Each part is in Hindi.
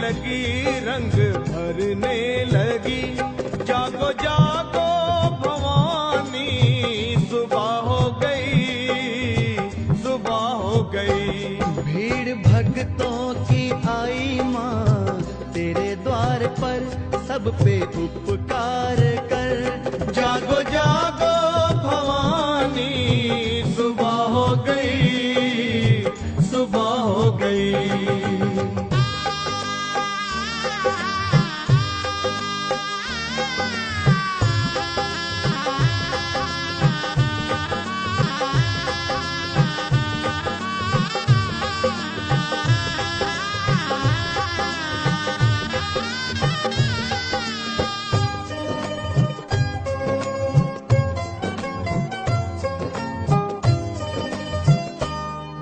लगी, रंग भरने लगी। जागो जागो भवानी, सुबह हो गई, सुबह हो गई। भीड़ भक्तों की आई माँ तेरे द्वार पर, सब पे उपकार कर। जागो जागो भवानी, सुबह हो गई, सुबह हो गई।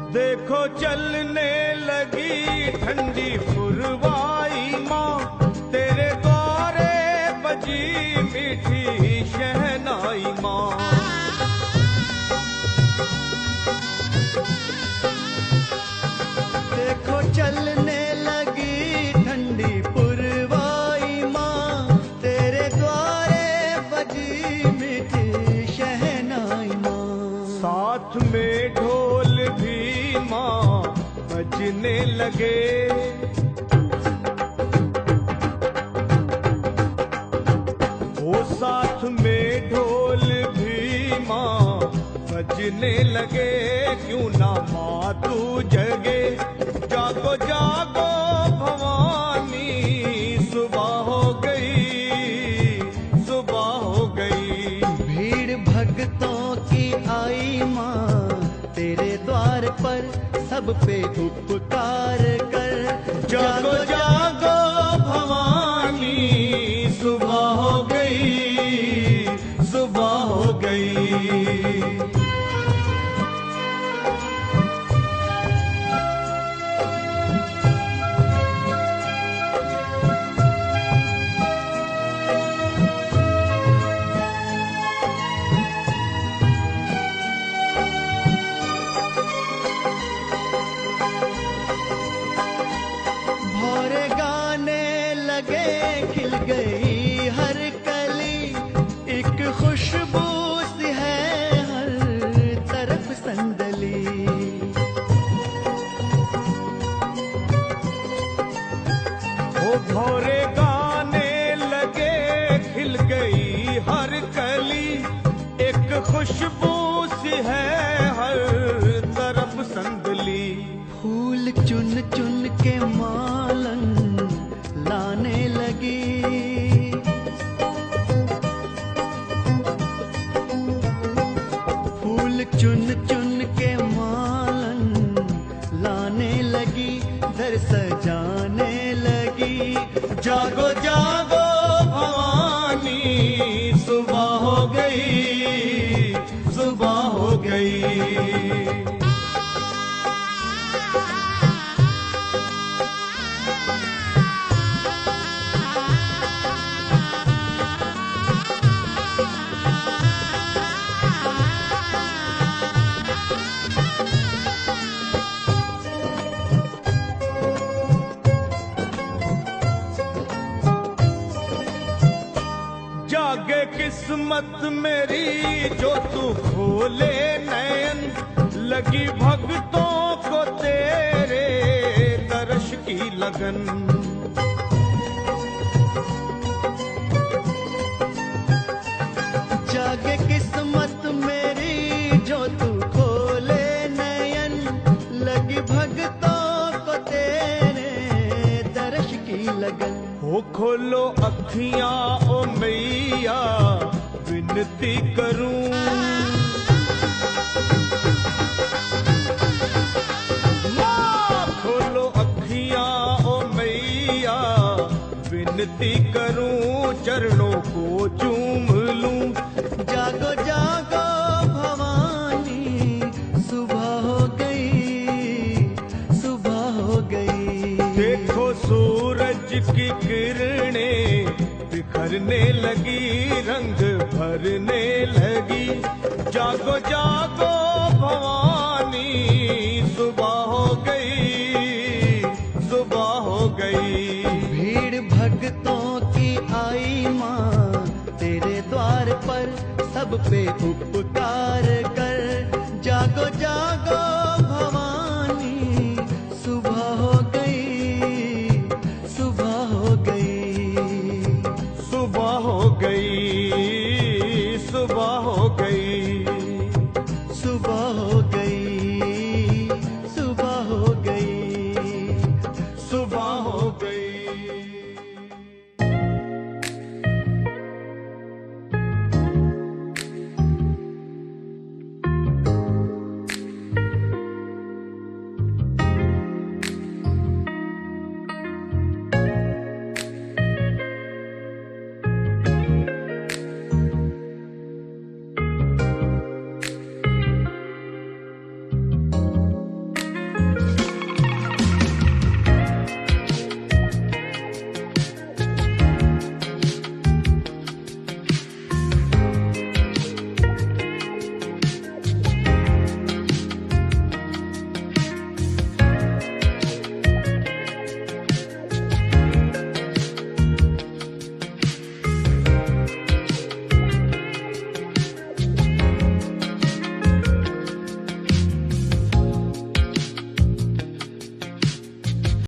देखो चलने लगी ठंडी पुरवाई माँ, तेरे द्वारे बजी मीठी शहनाई माँ। देखो चलने लगी ठंडी पुरवाई माँ, तेरे द्वारे बजी मीठी शहनाई माँ। साथ में ढोल भी माँ बजने लगे। ओ साथ में ढोल भी माँ बजने लगे। क्यों ना माँ तू जगे, जागो जागो भवानी, सुबह हो गई, सुबह हो गई। भीड़ भक्तों की आई माँ तेरे द्वार पर, सब पे उपकार कर। जागो जागो भवानी, सुबह हो गई, सुबह हो गई। भौरे गाने लगे, खिल गई हर कली, एक खुशबू सी है हर तरफ संदली। ओ भौरे गाने लगे, खिल गई हर कली, एक खुशबू सी है हर तरफ संदली। फूल चुन चुन के मालन लाने लगी, फूल चुन चुन के मालन लाने लगी, घर सजाने लगी। जागो जागो भवानी, सुबह हो गई, सुबह हो गई। जागे किस्मत मेरी जो तू खोले नयन, लगी भक्तों को तेरे दर्श की लगन। जागे किस्मत मेरी जो तू खोले नयन, लगी भक्तों को तेरे दर्श की लगन। हो खोलो अखियां ओ मैया, विनती करूं। माँ खोलो अखियां ओ मैया, विनती करूं, चरणों को चूम लूं। जागो जागो भवानी, सुबह हो गई, सुबह हो गई। देखो सूरज की किरणें बिखरने लगी, रंग भरने लगी। जागो जागो भवानी, सुबह हो गई, सुबह हो गई। द्वार पर सब पे उपकार कर। जागो जागो भवानी, सुबह हो गई, सुबह हो गई, सुबह हो गई, सुबह हो गई।